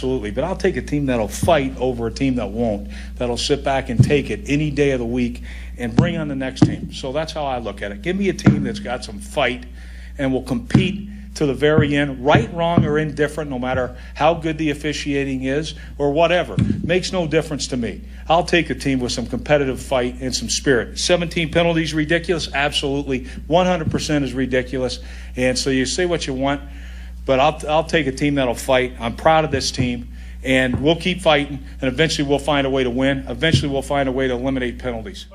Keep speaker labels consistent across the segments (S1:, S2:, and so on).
S1: absolutely. But I'll take a team that'll fight over a team that won't, that'll sit back and take it any day of the week and bring on the next team. So that's how I look at it. Give me a team that's got some fight and will compete to the very end, right, wrong, or indifferent, no matter how good the officiating is or whatever. Makes no difference to me. I'll take a team with some competitive fight and some spirit. 17 penalties, ridiculous? Absolutely. 100% is ridiculous. And so you say what you want, but I'll take a team that'll fight. I'm proud of this team, and we'll keep fighting, and eventually we'll find a way to win. Eventually we'll find a way to eliminate penalties.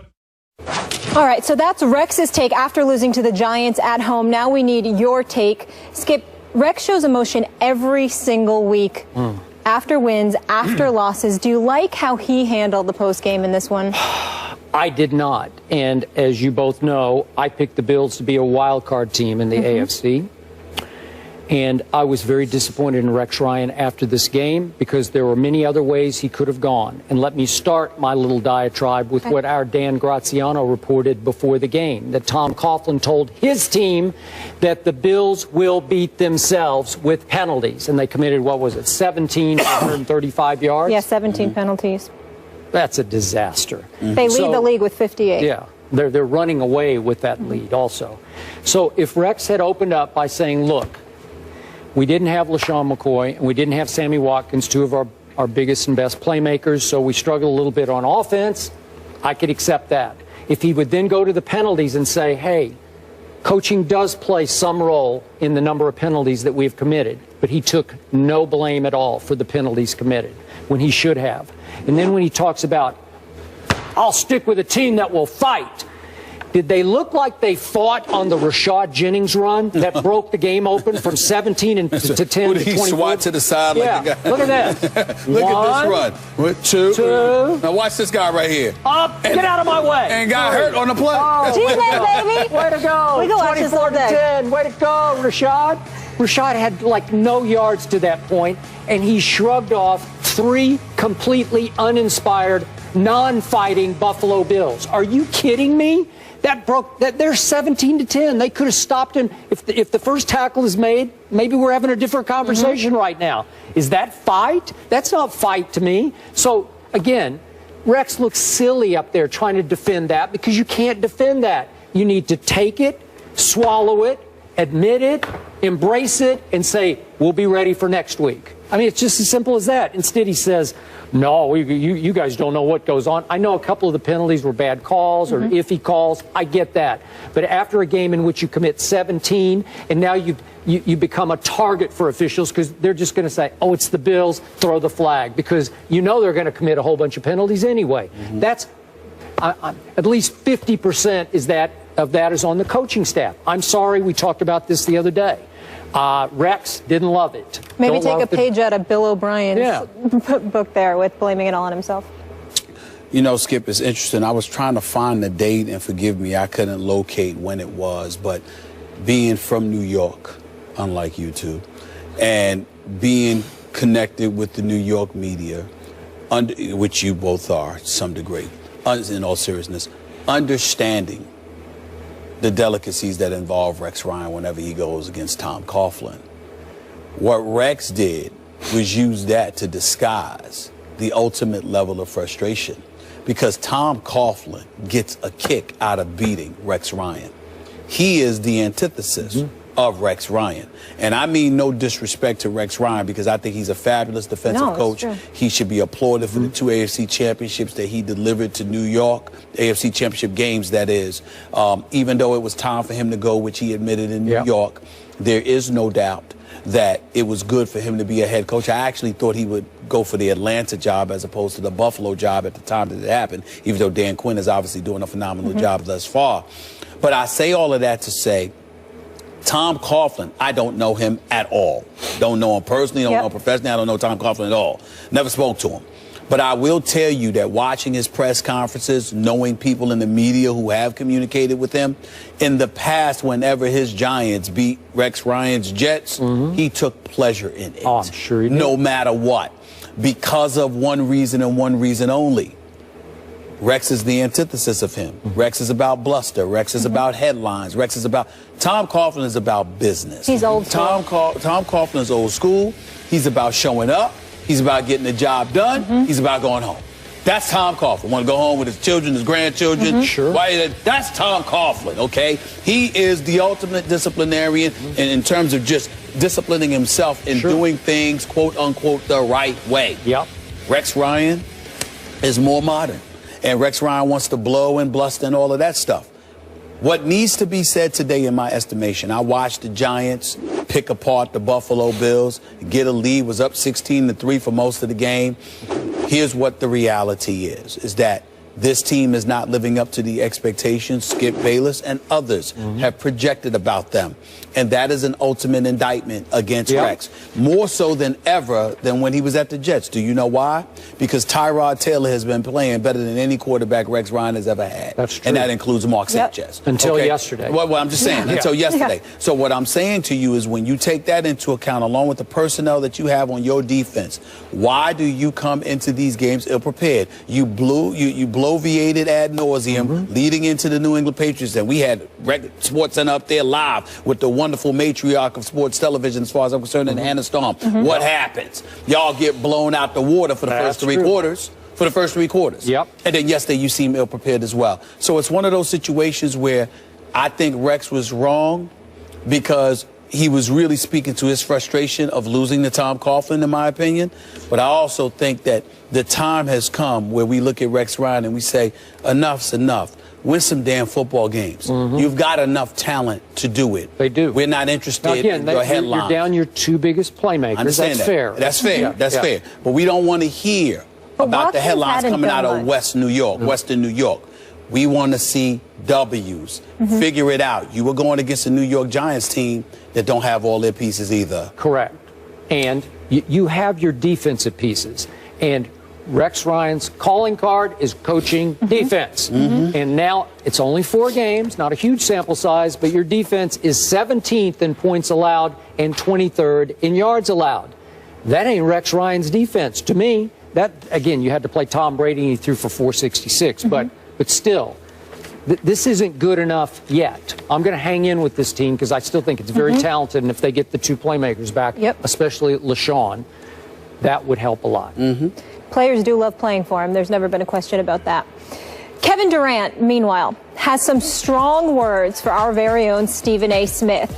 S2: All right, so that's Rex's take after losing to the Giants at home. Now we need your take. Skip, Rex shows emotion every single week, after wins, after losses. Do you like how he handled the postgame in this one?
S3: I did not. And as you both know, I picked the Bills to be a wild card team in the AFC. And I was very disappointed in Rex Ryan after this game because there were many other ways he could have gone. And let me start my little diatribe with what our Dan Graziano reported before the game, that Tom Coughlin told his team that the Bills will beat themselves with penalties. And they committed, what was it, 17 for 135 yards?
S2: Yeah, 17 penalties.
S3: That's a disaster.
S2: They lead the league with 58.
S3: Yeah, they're running away with that lead also. So if Rex had opened up by saying, look, we didn't have LaShawn McCoy, and we didn't have Sammy Watkins, two of our biggest and best playmakers, so we struggled a little bit on offense, I could accept that. If he would then go to the penalties and say, hey, coaching does play some role in the number of penalties that we've committed, but he took no blame at all for the penalties committed when he should have. And then when he talks about, I'll stick with a team that will fight. Did they look like they fought on the Rashad Jennings run that broke the game open from 17 to 10 to 24?
S4: He swat to the side like the guy.
S3: Look at that.
S4: Look at this run. Two. Now watch this guy right here.
S3: Up. Get out of my way.
S4: And got hurt on the play.
S2: Oh, baby.
S3: Way to go.
S2: We can watch this all day.
S3: 10. Way to go, Rashad. Rashad had like no yards to that point, and he shrugged off 3 completely uninspired, non-fighting Buffalo Bills. Are you kidding me? They're 17 to 10. They could have stopped him. If the first tackle is made, maybe we're having a different conversation right now. Is that fight? That's not fight to me. So again, Rex looks silly up there trying to defend that because you can't defend that. You need to take it, swallow it, admit it, embrace it, and say, we'll be ready for next week. I mean, it's just as simple as that. Instead, he says, no, you guys don't know what goes on. I know a couple of the penalties were bad calls or iffy calls. I get that. But after a game in which you commit 17 and now you become a target for officials because they're just going to say, oh, it's the Bills, throw the flag, because you know they're going to commit a whole bunch of penalties anyway. That's at least 50% of that is on the coaching staff. I'm sorry, we talked about this the other day. Rex didn't love it.
S2: Maybe take a page out of Bill O'Brien's book there with blaming it all on himself.
S4: You know, Skip, it's interesting. I was trying to find the date, and forgive me, I couldn't locate when it was. But being from New York, unlike you two, and being connected with the New York media, which you both are to some degree, in all seriousness, understanding the delicacies that involve Rex Ryan whenever he goes against Tom Coughlin. What Rex did was use that to disguise the ultimate level of frustration, because Tom Coughlin gets a kick out of beating Rex Ryan. He is the antithesis of Rex Ryan. And I mean no disrespect to Rex Ryan, because I think he's a fabulous defensive coach. He should be applauded for the 2 AFC championships that he delivered to New York, AFC championship games, that is. Even though it was time for him to go, which he admitted in New York, there is no doubt that it was good for him to be a head coach. I actually thought he would go for the Atlanta job as opposed to the Buffalo job at the time that it happened, even though Dan Quinn is obviously doing a phenomenal job thus far. But I say all of that to say, Tom Coughlin, I don't know him at all. Don't know him personally, don't know him professionally. I don't know Tom Coughlin at all. Never spoke to him. But I will tell you that watching his press conferences, knowing people in the media who have communicated with him, in the past, whenever his Giants beat Rex Ryan's Jets, he took pleasure in it.
S3: Oh, I'm sure he did.
S4: No matter what. Because of one reason and one reason only. Rex is the antithesis of him. Rex is about bluster. Rex is about headlines. Rex is about... Tom Coughlin is about business.
S2: He's old school.
S4: Tom Coughlin is old school. He's about showing up. He's about getting the job done. He's about going home. That's Tom Coughlin. Want to go home with his children, his grandchildren?
S3: Sure.
S4: That's Tom Coughlin, okay? He is the ultimate disciplinarian in terms of just disciplining himself and doing things, quote unquote, the right way.
S3: Yep.
S4: Rex Ryan is more modern. And Rex Ryan wants to blow and bluster and all of that stuff. What needs to be said today, in my estimation, I watched the Giants pick apart the Buffalo Bills, get a lead, was up 16-3 for most of the game. Here's what the reality is that this team is not living up to the expectations Skip Bayless and others have projected about them. And that is an ultimate indictment against Rex. More so than ever than when he was at the Jets. Do you know why? Because Tyrod Taylor has been playing better than any quarterback Rex Ryan has ever had.
S3: That's true.
S4: And that includes Mark Sanchez.
S3: Until yesterday.
S4: Well, I'm just saying, until yesterday. So what I'm saying to you is when you take that into account, along with the personnel that you have on your defense, why do you come into these games ill-prepared? You bloviated ad nauseum leading into the New England Patriots, and we had Sports Center up there live with the wonderful matriarch of sports television, as far as I'm concerned, and Hannah Storm. What happens? Y'all get blown out the water for the first three quarters. For the first 3 quarters.
S3: Yep.
S4: And then yesterday you seem ill-prepared as well. So it's one of those situations where I think Rex was wrong because he was really speaking to his frustration of losing to Tom Coughlin, in my opinion. But I also think that the time has come where we look at Rex Ryan and we say, enough's enough. Win some damn football games. You've got enough talent to do it.
S3: They do.
S4: We're not interested in your headlines.
S3: You're down your 2 biggest playmakers.
S4: Understand
S3: That's
S4: that.
S3: fair.
S4: That's fair. That's fair. But we don't want to hear about the headlines coming out of West New York, Western New York. We want to see W's. Figure it out. You were going against a New York Giants team that don't have all their pieces either.
S3: Correct. And you have your defensive pieces. And Rex Ryan's calling card is coaching defense. And now it's only 4 games, not a huge sample size, but your defense is 17th in points allowed and 23rd in yards allowed. That ain't Rex Ryan's defense. To me, that, again, you had to play Tom Brady and he threw for 466. But still, this isn't good enough yet. I'm going to hang in with this team because I still think it's very talented. And if they get the 2 playmakers back, especially LaShawn, that would help a lot.
S2: Players do love playing for him. There's never been a question about that. Kevin Durant, meanwhile, has some strong words for our very own Stephen A. Smith.